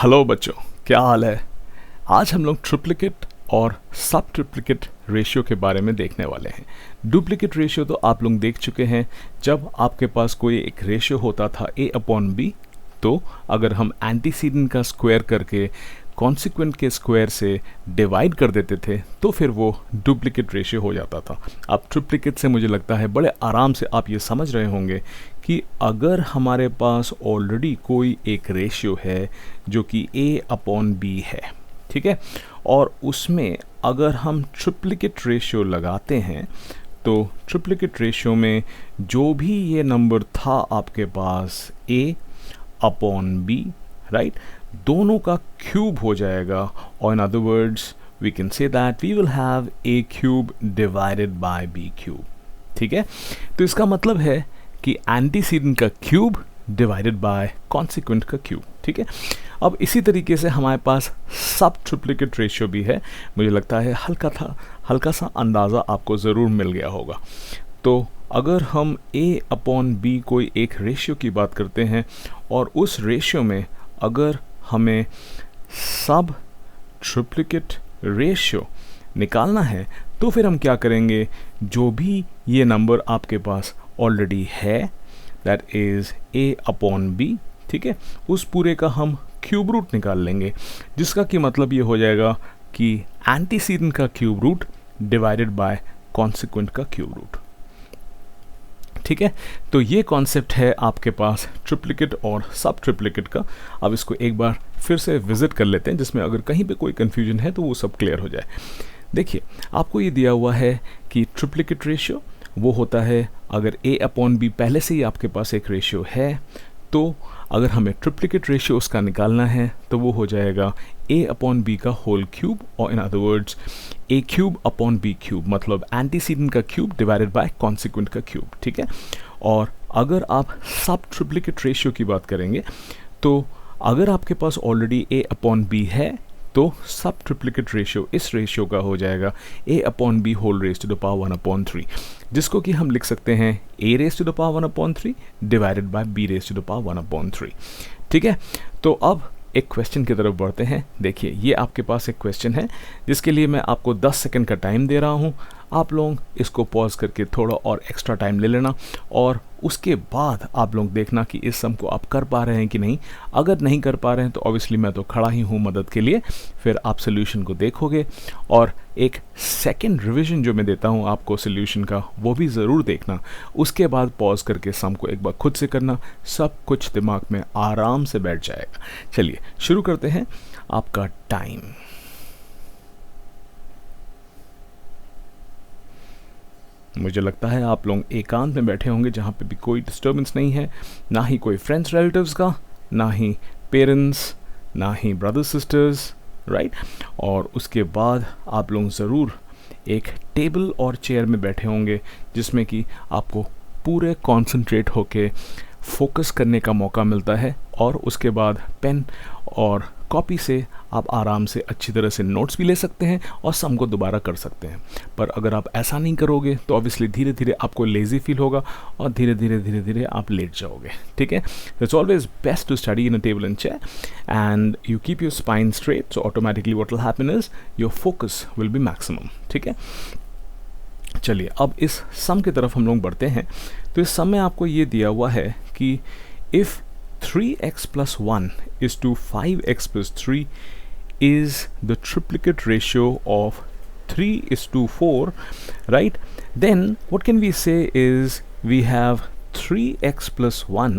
Hello बच्चों, क्या हाल है। आज हम लोग ट्रिप्लिकेट और सब ट्रिप्लिकेट रेशियो के बारे में देखने वाले हैं। डुप्लिकेट रेशियो तो आप लोग देख चुके हैं। जब आपके पास कोई एक रेशियो होता था a/b, तो अगर हम एंटीसीडेंट का स्क्वायर करके कॉन्सिक्वेंट के स्क्वायर से डिवाइड कर देते थे तो फिर वो डुप्लिकेट रेशियो हो जाता था। अब ट्रिप्लिकेट से मुझे लगता है बड़े आराम से आप ये समझ रहे होंगे कि अगर हमारे पास ऑलरेडी कोई एक रेशियो है जो कि a/b है, ठीक है, और उसमें अगर हम ट्रिप्लिकेट रेशियो लगाते हैं तो ट्रिप्लिकेट रेशियो में जो भी ये नंबर था आपके पास a/b, राइट, दोनों का क्यूब हो जाएगा। और in other words we can say that we will have a cube divided by b cube. ठीक है, तो इसका मतलब है कि एंटीसीडेंट का क्यूब डिवाइडेड बाय कॉन्सिक्वेंट का क्यूब। ठीक है, अब इसी तरीके से हमारे पास सब ट्रिप्लिकेट रेशियो भी है। मुझे लगता है हल्का सा अंदाज़ा आपको ज़रूर मिल गया होगा। तो अगर हम a/b कोई एक रेशियो की बात करते हैं और उस रेशियो में अगर हमें सब ट्रिप्लिकेट रेशियो निकालना है तो फिर हम क्या करेंगे, जो भी ये नंबर आपके पास ऑलरेडी है दैट इज़ a/b, ठीक है, उस पूरे का हम क्यूब रूट निकाल लेंगे, जिसका कि मतलब ये हो जाएगा कि एंटीसीडेंट का cube root divided by consequent का क्यूब रूट। ठीक है, तो ये कॉन्सेप्ट है आपके पास ट्रिप्लिकेट और सब ट्रिप्लिकेट का। अब इसको एक बार फिर से विजिट कर लेते हैं, जिसमें अगर कहीं पे कोई कन्फ्यूजन है तो वो सब क्लियर हो जाए। देखिए, आपको ये दिया हुआ है कि ट्रिप्लिकेट रेशियो वो होता है अगर a/b पहले से ही आपके पास एक रेशियो है, तो अगर हमें ट्रिप्लिकेट रेशियो उसका निकालना है तो वो हो जाएगा a/b का होल क्यूब, और in other words a cube upon b cube, मतलब एंटीसीडेंट का क्यूब डिवाइडेड बाय कॉन्सिक्वेंट का क्यूब। ठीक है, और अगर आप सब ट्रिप्लिकेट रेशियो की बात करेंगे तो अगर आपके पास ऑलरेडी a/b है तो सब ट्रिप्लिकेट रेशियो इस रेशियो का हो जाएगा a/b whole raise to the power 1/3, जिसको कि हम लिख सकते हैं a raise to the power 1/3 divided by b raise to the power 1/3। ठीक है, तो अब एक क्वेश्चन की तरफ बढ़ते हैं। देखिए, ये आपके पास एक क्वेश्चन है जिसके लिए मैं आपको 10 सेकंड का टाइम दे रहा हूँ। आप लोग इसको पॉज करके थोड़ा और एक्स्ट्रा टाइम ले लेना और उसके बाद आप लोग देखना कि इस सम को आप कर पा रहे हैं कि नहीं। अगर नहीं कर पा रहे हैं तो ऑब्वियसली मैं तो खड़ा ही हूँ मदद के लिए। फिर आप सोल्यूशन को देखोगे और एक सेकंड रिवीजन जो मैं देता हूँ आपको सोल्यूशन का, वो भी ज़रूर देखना। उसके बाद पॉज करके सम को एक बार खुद से करना, सब कुछ दिमाग में आराम से बैठ जाएगा। चलिए शुरू करते हैं। आपका टाइम मुझे लगता है आप लोग एकांत में बैठे होंगे जहाँ पे भी कोई डिस्टर्बेंस नहीं है, ना ही कोई फ्रेंड्स रिलेटिव्स का, ना ही पेरेंट्स, ना ही ब्रदर्स सिस्टर्स, राइट। और उसके बाद आप लोग ज़रूर एक टेबल और चेयर में बैठे होंगे जिसमें कि आपको पूरे कॉन्सेंट्रेट होके फोकस करने का मौका मिलता है, और उसके बाद पेन और कॉपी से आप आराम से अच्छी तरह से नोट्स भी ले सकते हैं और सम को दोबारा कर सकते हैं। पर अगर आप ऐसा नहीं करोगे तो ऑब्वियसली धीरे धीरे आपको लेज़ी फील होगा और धीरे धीरे आप लेट जाओगे। ठीक है, it's always best to study in a table and chair and you keep your spine straight, so automatically what will happen is your focus will be maximum. ठीक है, चलिए अब इस सम की तरफ हम लोग बढ़ते हैं। तो इस सम में आपको ये दिया हुआ है कि if 3x plus 1 is to 5x plus 3 is the triplicate ratio of 3:4, right? Then what can we say is we have 3x plus 1,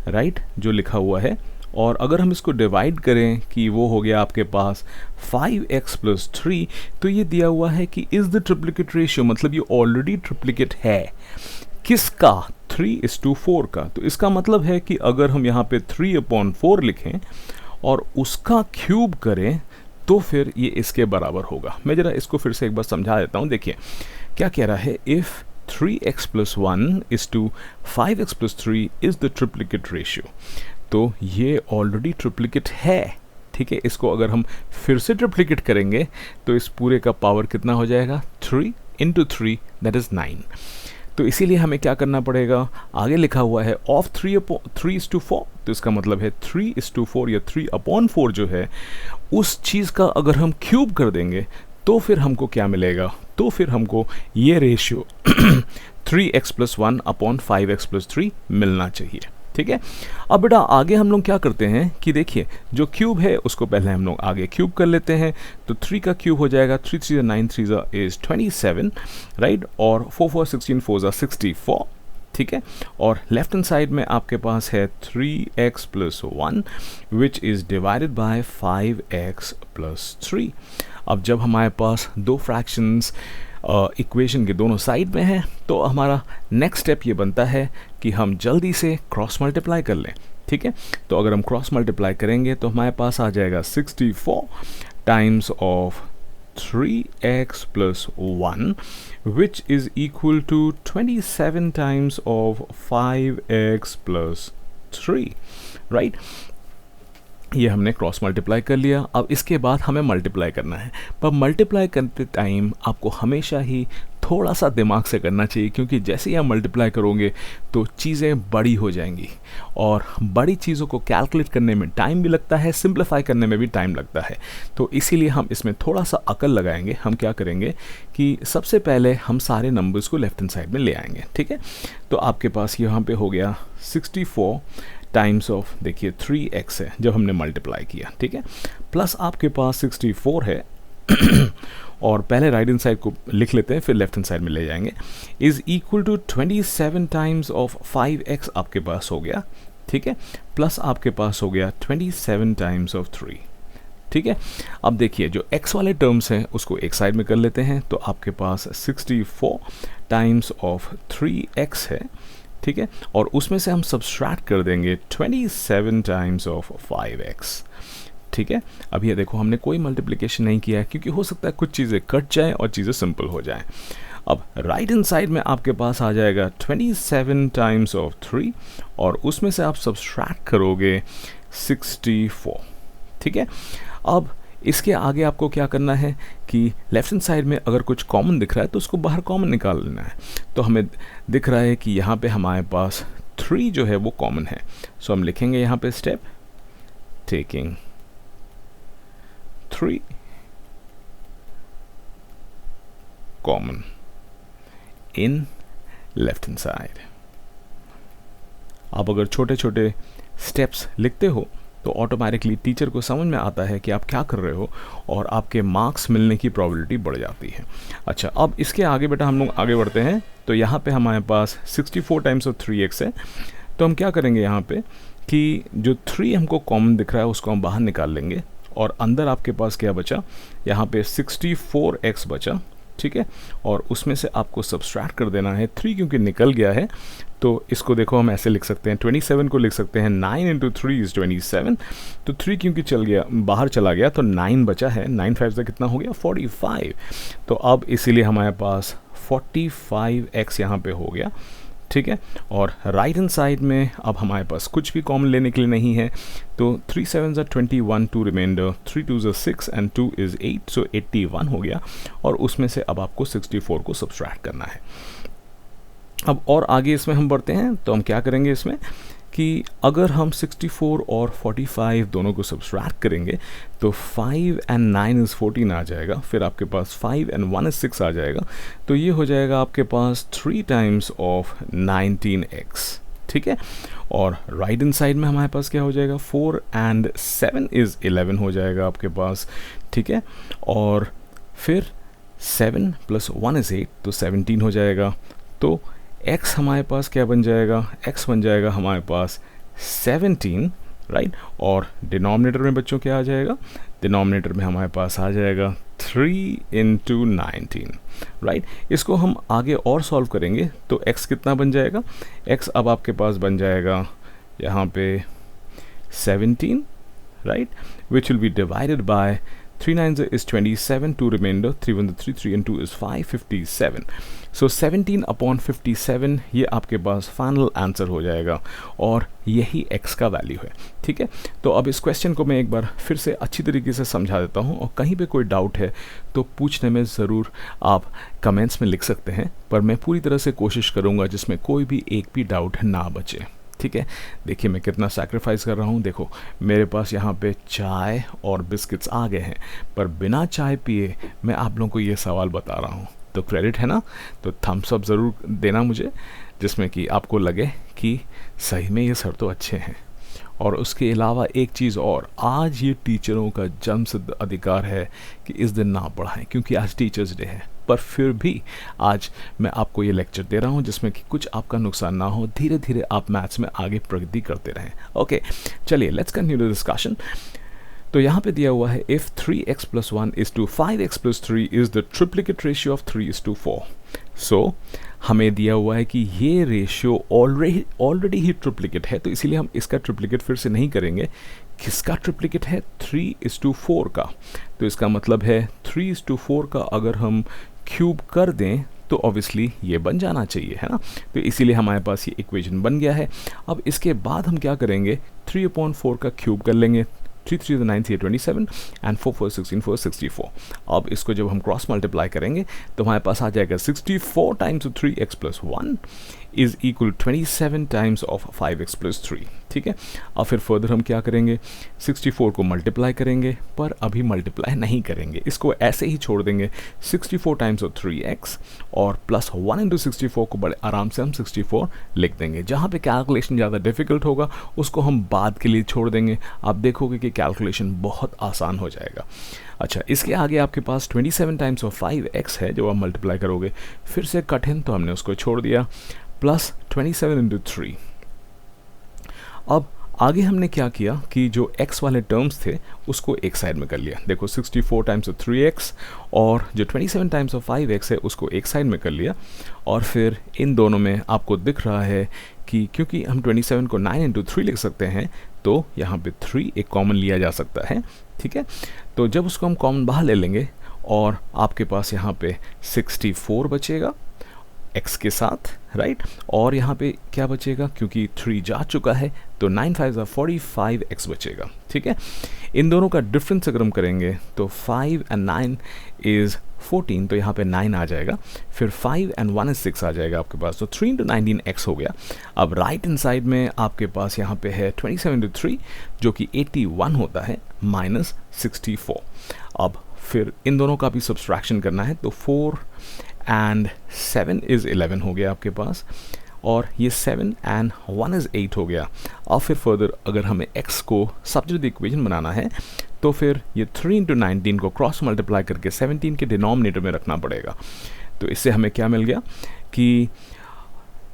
right, जो लिखा हुआ है, और अगर हम इसको डिवाइड करें कि वो हो गया आपके पास 5x plus 3, तो ये दिया हुआ है कि इज़ द ट्रिप्लिकेट रेशियो, मतलब ये ऑलरेडी ट्रिप्लिकेट है। किसका? 3:4 का। तो इसका मतलब है कि अगर हम यहाँ पे 3/4 लिखें और उसका क्यूब करें तो फिर ये इसके बराबर होगा। मैं ज़रा इसको फिर से एक बार समझा देता हूँ। देखिए क्या कह रहा है, if 3x plus 1 is to 5x plus 3 is the triplicate ratio, तो ये ऑलरेडी ट्रिप्लिकेट है। ठीक है, इसको अगर हम फिर से ट्रिप्लिकेट करेंगे तो इस पूरे का पावर कितना हो जाएगा, 3 × 3 दैट इज़ 9। तो इसीलिए हमें क्या करना पड़ेगा, आगे लिखा हुआ है ऑफ 3:4, तो इसका मतलब है 3:4 या 3/4 जो है उस चीज़ का अगर हम क्यूब कर देंगे तो फिर हमको क्या मिलेगा, तो फिर हमको ये रेशियो 3x + 1/5x + 3 मिलना चाहिए। ठीक है, अब बेटा आगे हम लोग क्या करते हैं कि देखिए जो क्यूब है उसको पहले हम लोग आगे क्यूब कर लेते हैं। तो 3 का क्यूब हो जाएगा 3 3 9 3 इज 27, राइट, और 4 4 16 4 64। ठीक है, और लेफ्ट हैंड साइड में आपके पास है 3x + 1 which is divided by 5x + 3। अब जब हमारे पास दो फ्रैक्शंस इक्वेशन के दोनों साइड में है तो हमारा नेक्स्ट स्टेप ये बनता है कि हम जल्दी से क्रॉस मल्टीप्लाई कर लें। ठीक है, तो अगर हम क्रॉस मल्टीप्लाई करेंगे तो हमारे पास आ जाएगा 64 times of 3x + 1 which is equal to 27 times of 5x + 3, right? ये हमने क्रॉस मल्टीप्लाई कर लिया। अब इसके बाद हमें मल्टीप्लाई करना है, पर मल्टीप्लाई करते टाइम आपको हमेशा ही थोड़ा सा दिमाग से करना चाहिए, क्योंकि जैसे ही आप मल्टीप्लाई करोगे तो चीज़ें बड़ी हो जाएंगी और बड़ी चीज़ों को कैलकुलेट करने में टाइम भी लगता है, सिंप्लीफाई करने में भी टाइम लगता है। तो इसीलिए हम इसमें थोड़ा सा अकल लगाएंगे। हम क्या करेंगे कि सबसे पहले हम सारे नंबर्स को लेफ्ट हैंड साइड में ले आएंगे। ठीक है, तो आपके पास यहाँ पे हो गया 64 टाइम्स ऑफ, देखिए 3x है जब हमने मल्टीप्लाई किया। ठीक है, प्लस आपके पास 64 है और पहले राइट हैंड साइड को लिख लेते हैं फिर लेफ्ट हैंड साइड में ले जाएंगे, is equal to 27 times of 5x आपके पास हो गया। ठीक है, प्लस आपके पास हो गया 27 टाइम्स ऑफ 3। ठीक है, अब देखिए जो x वाले टर्म्स हैं उसको एक साइड में कर लेते हैं, तो आपके पास 64 टाइम्स ऑफ 3x है। ठीक है, और उसमें से हम सब्सट्रैक्ट कर देंगे 27 टाइम्स ऑफ 5x। ठीक है, अब ये देखो हमने कोई मल्टीप्लिकेशन नहीं किया है क्योंकि हो सकता है कुछ चीज़ें कट जाएं और चीज़ें सिंपल हो जाएं। अब राइट हैंड साइड में आपके पास आ जाएगा 27 टाइम्स ऑफ 3 और उसमें से आप सब्सट्रैक्ट करोगे 64। ठीक है, अब इसके आगे आपको क्या करना है कि लेफ्ट हैंड साइड में अगर कुछ कॉमन दिख रहा है तो उसको बाहर कॉमन निकाल लेना है। तो हमें दिख रहा है कि यहाँ पे हमारे पास 3 जो है वो कॉमन है, सो हम लिखेंगे यहाँ पे step taking 3 common in left hand side. आप अगर छोटे छोटे स्टेप्स लिखते हो तो ऑटोमेटिकली टीचर को समझ में आता है कि आप क्या कर रहे हो और आपके मार्क्स मिलने की प्रोबेबिलिटी बढ़ जाती है। अच्छा, अब इसके आगे बेटा हम लोग आगे बढ़ते हैं। तो यहाँ पे हमारे पास 64 टाइम्स ऑफ 3x है, तो हम क्या करेंगे यहाँ पे कि जो 3 हमको कॉमन दिख रहा है उसको हम बाहर निकाल लेंगे और अंदर आपके पास क्या बचा, यहाँ पे 64x बचा। ठीक है, और उसमें से आपको सब्सट्रैक्ट कर देना है 3 क्योंकि निकल गया है। तो इसको देखो हम ऐसे लिख सकते हैं, 27 को लिख सकते हैं 9 × 3 इज़ 27। तो 3 क्योंकि चल गया बाहर चला गया तो 9 बचा है, 9 5 से कितना हो गया 45। तो अब इसीलिए हमारे पास 45x यहाँ पे हो गया। ठीक है, और राइट हैंड साइड में अब हमारे पास कुछ भी कॉमन लेने के लिए नहीं है, तो 3 7 21, 2 रिमाइंडर, 3 2 6 एंड 2 इज़ 8, सो 81 हो गया। और उसमें से अब आपको 64 को सब्सट्रैक्ट करना है। अब और आगे इसमें हम बढ़ते हैं, तो हम क्या करेंगे इसमें कि अगर हम 64 और 45 दोनों को सब्सट्रैक्ट करेंगे तो 5 and 9 इज़ 14 आ जाएगा, फिर आपके पास 5 and 1 इज़ 6 आ जाएगा। तो ये हो जाएगा आपके पास 3 टाइम्स ऑफ 19x। ठीक है, और राइट हैंड साइड में हमारे पास क्या हो जाएगा, 4 and 7 इज़ 11 हो जाएगा आपके पास। ठीक है, और फिर 7 + 1 इज़ 8, तो 17 हो जाएगा। तो x हमारे पास क्या बन जाएगा, x बन जाएगा हमारे पास 17, राइट। और डिनोमिनेटर में बच्चों क्या आ जाएगा, डिनोमिनेटर में हमारे पास आ जाएगा 3 × 19, राइट। इसको हम आगे और सॉल्व करेंगे तो x कितना बन जाएगा, x अब आपके पास बन जाएगा यहाँ पे 17, right, which will be divided by 3 9s is 27, 2 remainder, 3 1 3, 3 and 2 is 5, 57. सो 17/57 ये आपके पास फाइनल आंसर हो जाएगा और यही x का वैल्यू है। ठीक है, तो अब इस क्वेश्चन को मैं एक बार फिर से अच्छी तरीके से समझा देता हूँ, और कहीं पे कोई डाउट है तो पूछने में ज़रूर आप कमेंट्स में लिख सकते हैं, पर मैं पूरी तरह से कोशिश करूँगा जिसमें कोई भी एक भी डाउट ना बचे। ठीक है, देखिए मैं कितना सैक्रिफाइस कर रहा हूँ। देखो मेरे पास यहाँ पे चाय और बिस्किट्स आ गए हैं, पर बिना चाय पिए मैं आप लोगों को ये सवाल बता रहा हूँ, तो क्रेडिट है ना। तो थम्स अप ज़रूर देना मुझे, जिसमें कि आपको लगे कि सही में ये सर तो अच्छे हैं। और उसके अलावा एक चीज़ और, आज ये टीचरों का जन्मसिद्ध अधिकार है कि इस दिन ना पढ़ाएं, क्योंकि आज टीचर्स डे है, पर फिर भी आज मैं आपको ये लेक्चर दे रहा हूँ जिसमें कि कुछ आपका नुकसान ना हो, धीरे धीरे आप मैथ्स में आगे प्रगति करते रहें। ओके, चलिए लेट्स कंटिन्यू द डिस्कशन। तो यहाँ पे दिया हुआ है if 3x + 1 = 5x + 3 is the triplicate ratio of 3:4। सो हमें दिया हुआ है कि ये रेशियो ऑलरेडी ही ट्रिप्लिकेट है, तो इसीलिए हम इसका ट्रिप्लिकेट फिर से नहीं करेंगे। किसका ट्रिप्लिकेट है? 3:4 का। तो इसका मतलब है 3:4 का अगर हम क्यूब कर दें तो ऑब्वियसली ये बन जाना चाहिए, है ना। तो इसीलिए हमारे पास ये इक्वेशन बन गया है। अब इसके बाद हम क्या करेंगे, 3/4 का क्यूब कर लेंगे। 3 3 9 3 27 एंड 4 4 16 4 64। अब इसको जब हम क्रॉस मल्टीप्लाई करेंगे तो हमारे पास आ जाएगा 64 times 3x + 1 is equal 27 times of 5x + 3। ठीक है, अब फिर फर्दर हम क्या करेंगे, 64 को मल्टीप्लाई करेंगे, पर अभी मल्टीप्लाई नहीं करेंगे, इसको ऐसे ही छोड़ देंगे। 64 टाइम्स 3x और +1 × 64 को बड़े आराम से हम 64 लिख देंगे। जहाँ पे कैलकुलेशन ज़्यादा डिफिकल्ट होगा उसको हम बाद के लिए छोड़ देंगे, आप देखोगे कि कैलकुलेशन बहुत आसान हो जाएगा। अच्छा, इसके आगे आपके पास 27 टाइम्स 5x है जो आप मल्टीप्लाई करोगे, फिर से कठिन तो हमने उसको छोड़ दिया, +27 × 3। अब आगे हमने क्या किया कि जो x वाले टर्म्स थे उसको एक साइड में कर लिया। देखो 64 टाइम्स 3x और जो 27 टाइम्स 5x है उसको एक साइड में कर लिया, और फिर इन दोनों में आपको दिख रहा है कि क्योंकि हम 27 को 9 × 3 लिख सकते हैं, तो यहाँ पे 3 एक कॉमन लिया जा सकता है। ठीक है, तो जब उसको हम कॉमन बाहर ले लेंगे और आपके पास यहाँ पे 64 बचेगा x के साथ, राइट। और यहाँ पे क्या बचेगा, क्योंकि 3 जा चुका है तो 9 5 45x बचेगा। ठीक है, इन दोनों का डिफरेंस अगर हम करेंगे तो 5 and 9 is 14, तो यहाँ पे 9 आ जाएगा, फिर 5 and 1 is 6 आ जाएगा आपके पास, तो 3 × 19x हो गया। अब राइट हैंड साइड में आपके पास यहाँ पे है 27 × 3 जो कि 81 होता है -64। अब फिर इन दोनों का भी सब्सट्रैक्शन करना है, तो 4 and 7 is 11 हो गया आपके पास, और ये 7 and 1 is 8 हो गया। और फिर फर्दर अगर हमें x को सब्स्टिट्यूट इक्वेशन बनाना है तो फिर ये 3 × 19 को क्रॉस मल्टीप्लाई करके 17 के डिनोमिनेटर में रखना पड़ेगा। तो इससे हमें क्या मिल गया कि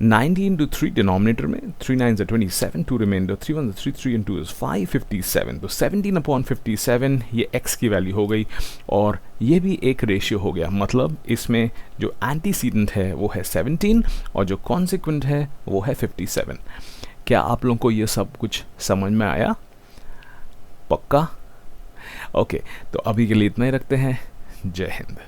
19 × 3 डिनोमिनेटर में, 3 9s are 27, 2 remainder, 3 1s are 3, 3 and 2 is 5, 57। तो 17/57 ये x की वैल्यू हो गई, और ये भी एक रेशियो हो गया। मतलब इसमें जो एंटीसीडेंट है वो है 17 और जो कॉन्सिक्वेंट है वो है 57। क्या आप लोगों को ये सब कुछ समझ में आया? पक्का? ओके, तो अभी के लिए इतना ही रखते हैं। जय हिंद।